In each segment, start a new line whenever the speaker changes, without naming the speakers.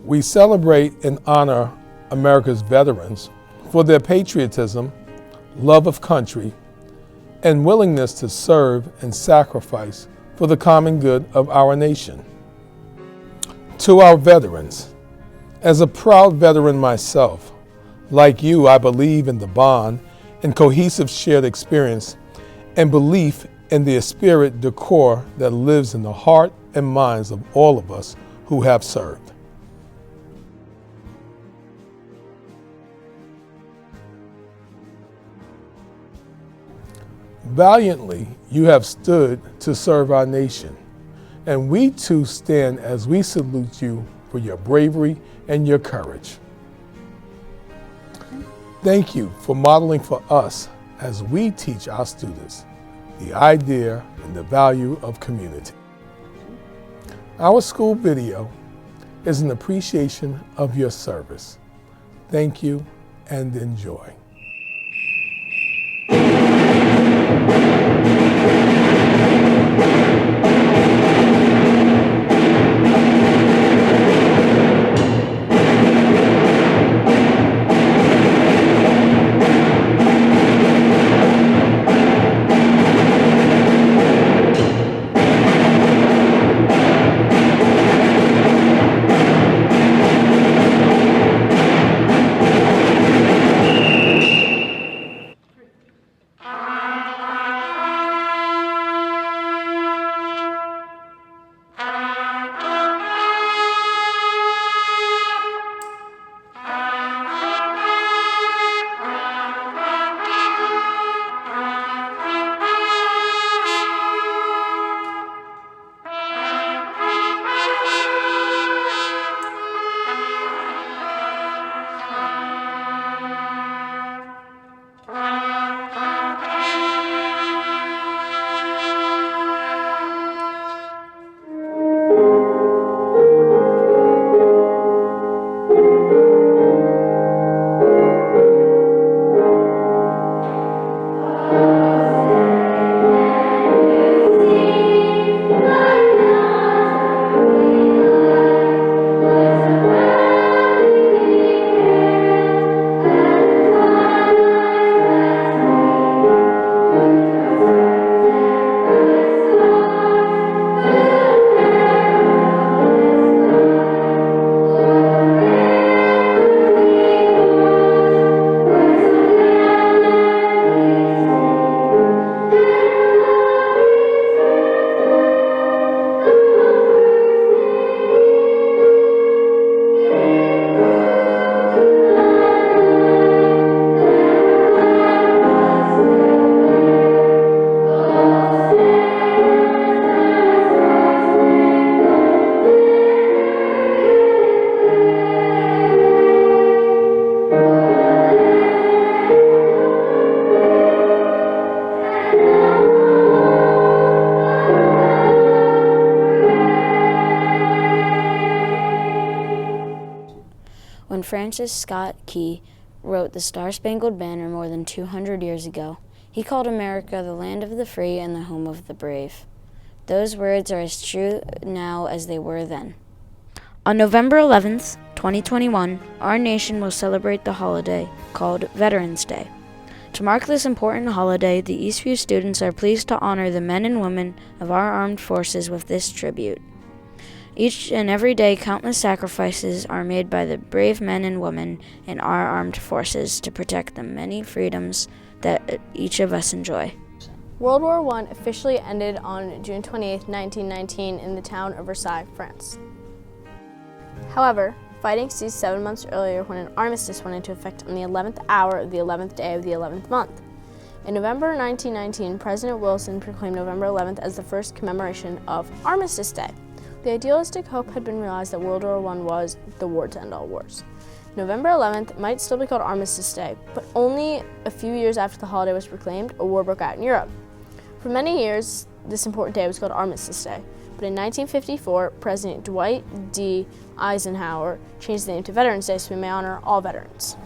We celebrate and honor America's veterans for their patriotism, love of country, and willingness to serve and sacrifice for the common good of our nation. To our veterans, as a proud veteran myself, like you, I believe in the bond and cohesive shared experience and belief in the esprit de corps that lives in the heart and minds of all of us who have served. Valiantly, you have stood to serve our nation, and we too stand as we salute you for your bravery and your courage. Thank you for modeling for us as we teach our students the idea and the value of community. Our school video is an appreciation of your service. Thank you and enjoy.
When Francis Scott Key wrote the Star-Spangled Banner more than 200 years ago, he called America the land of the free and the home of the brave. Those words are as true now as they were then. On November 11th, 2021, our nation will celebrate the holiday called Veterans Day. To mark this important holiday, the Eastview students are pleased to honor the men and women of our armed forces with this tribute. Each and every day, countless sacrifices are made by the brave men and women in our armed forces to protect the many freedoms that each of us enjoy.
World War I officially ended on June 28, 1919 in the town of Versailles, France. However, fighting ceased 7 months earlier when an armistice went into effect on the 11th hour of the 11th day of the 11th month. In November 1919, President Wilson proclaimed November 11th as the first commemoration of Armistice Day. The idealistic hope had been realized that World War I was the war to end all wars. November 11th might still be called Armistice Day, but only a few years after the holiday was proclaimed, a war broke out in Europe. For many years, this important day was called Armistice Day, but in 1954, President Dwight D. Eisenhower changed the name to Veterans Day so we may honor all veterans.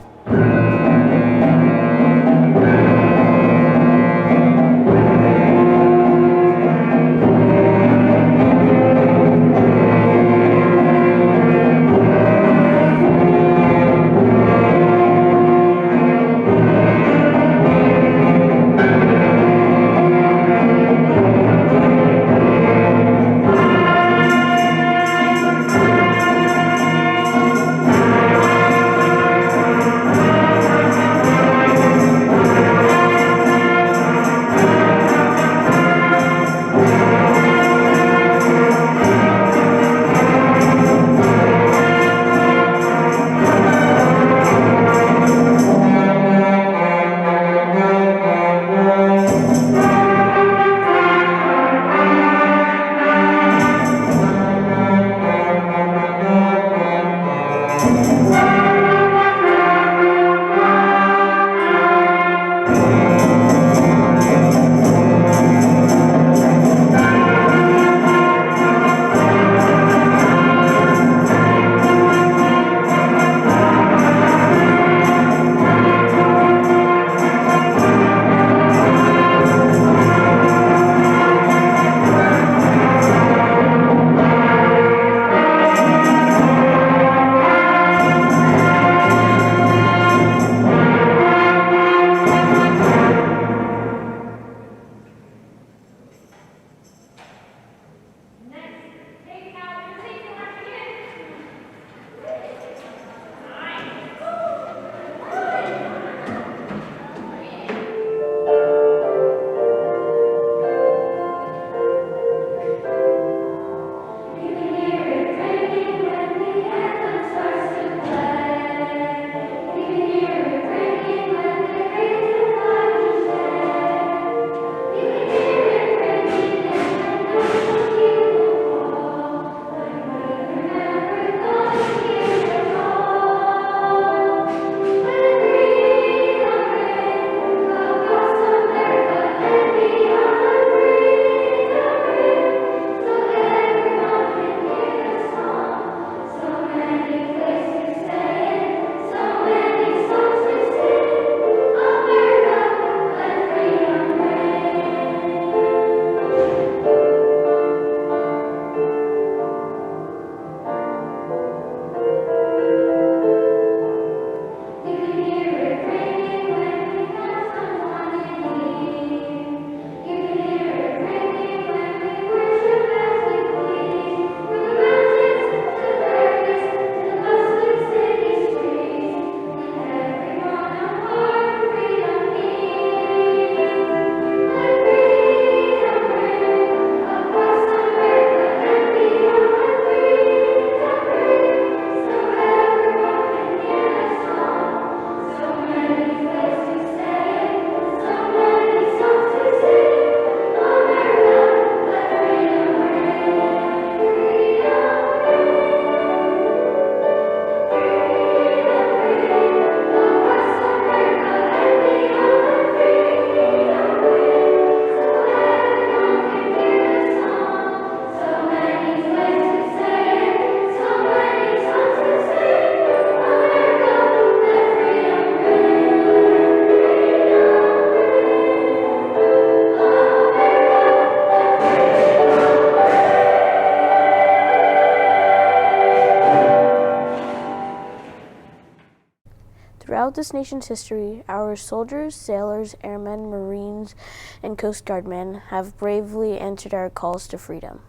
Throughout this nation's history, our soldiers, sailors, airmen, Marines, and Coast Guard men have bravely answered our calls to freedom.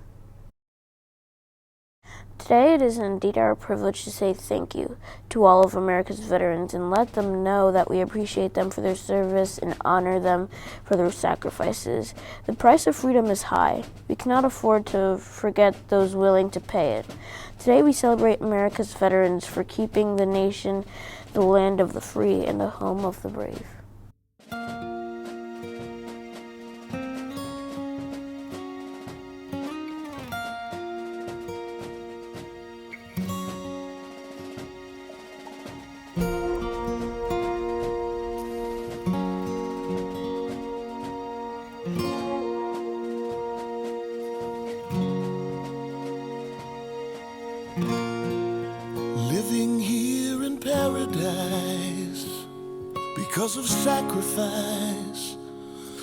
Today, it is indeed our privilege to say thank you to all of America's veterans and let them know that we appreciate them for their service and honor them for their sacrifices. The price of freedom is high. We cannot afford to forget those willing to pay it. Today, we celebrate America's veterans for keeping the nation the land of the free and the home of the brave.
Living here in paradise because of sacrifice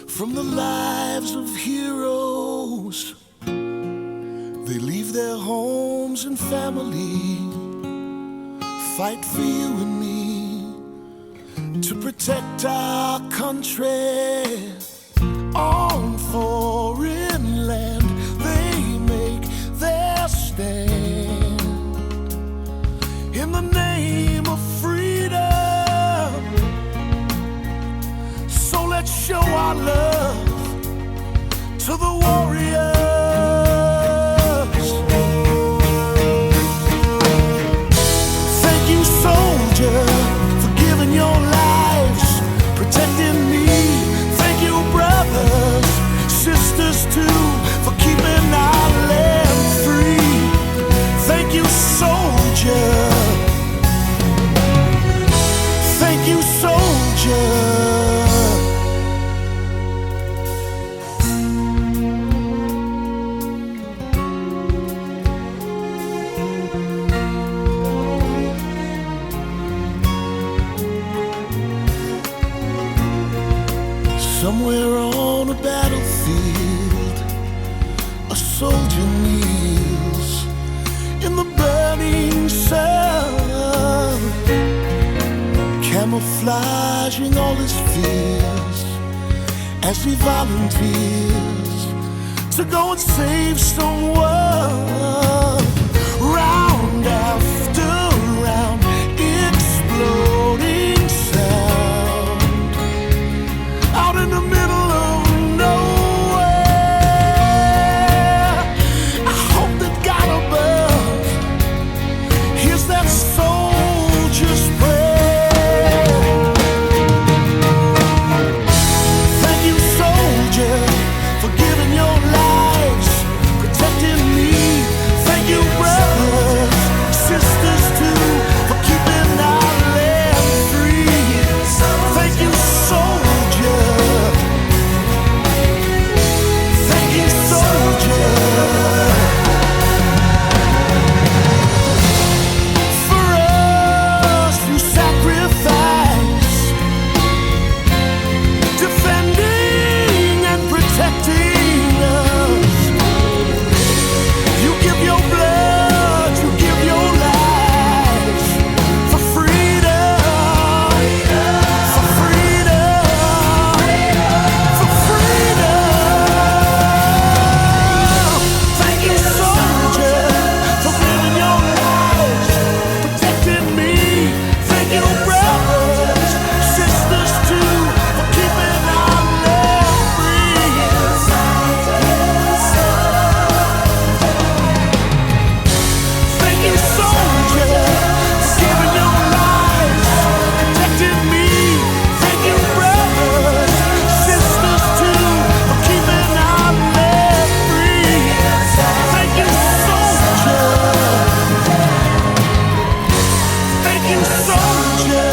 from the lives of heroes. They leave their homes and family, fight for you and me to protect our country. On foreign land they make their stand in the name of freedom. So let's show our love to the warriors. Thank you, soldier, for giving your lives, protecting me. Thank you, brothers, sisters too, for keeping our land free. Thank you, soldier. Thank you, soldier. Somewhere on a battlefield, a soldier kneels in the burning sun, camouflaging all his fears as he volunteers to go and save someone. Round after round, exploding sound out in the middle of nowhere. I hope that God above hears that soldier's prayer. Thank you, soldier, for giving your lives, protecting me. Thank you, brothers, sisters too, for keeping our land free. Thank you, soldier. Thank you, soldier. For us you sacrifice, defending and protecting us. You give your blood, you give your lives for freedom, for freedom, for freedom. Thank you, soldier, for giving your lives, protecting me. Thank you, brothers, sisters too, for keeping our land free. Thank you, soldier, for giving your lives, protecting me. Thank you, brothers, sisters too, for keeping our land free. Thank you, soldier. Thank you, soldier.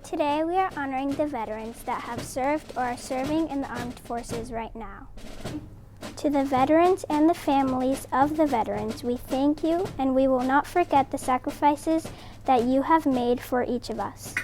Today we are honoring the veterans that have served or are serving in the armed forces right now. To the veterans and the families of the veterans, we thank you, and we will not forget the sacrifices that you have made for each of us.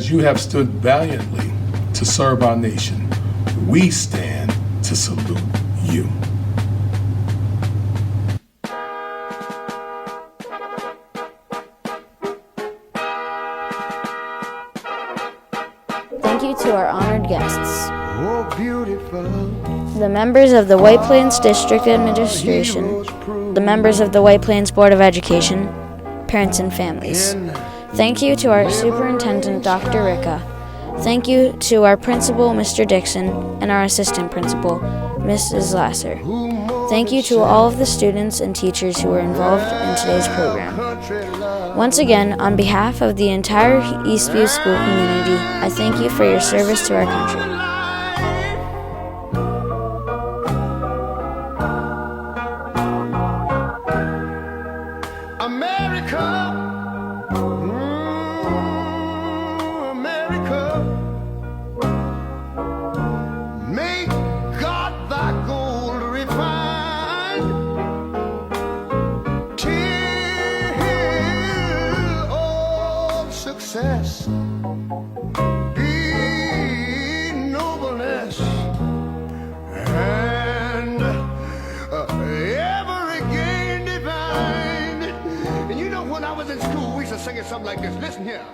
as you have stood valiantly to serve our nation, we stand to salute you.
Thank you to our honored guests,
Oh, beautiful.
the members of the White Plains District Administration, the members of the White Plains Board of Education, parents and families. Thank you to our superintendent, Dr. Ricca. Thank you to our principal, Mr. Dixon, and our assistant principal, Mrs. Lasser. Thank you to all of the students and teachers who were involved in today's program. Once again, on behalf of the entire Eastview school community, I thank you for your service to our country.
America, America, make God thy gold refined, till all success be nobleness, and ever again divine. And you know, when I was in school, we used to sing it something like this. Listen here.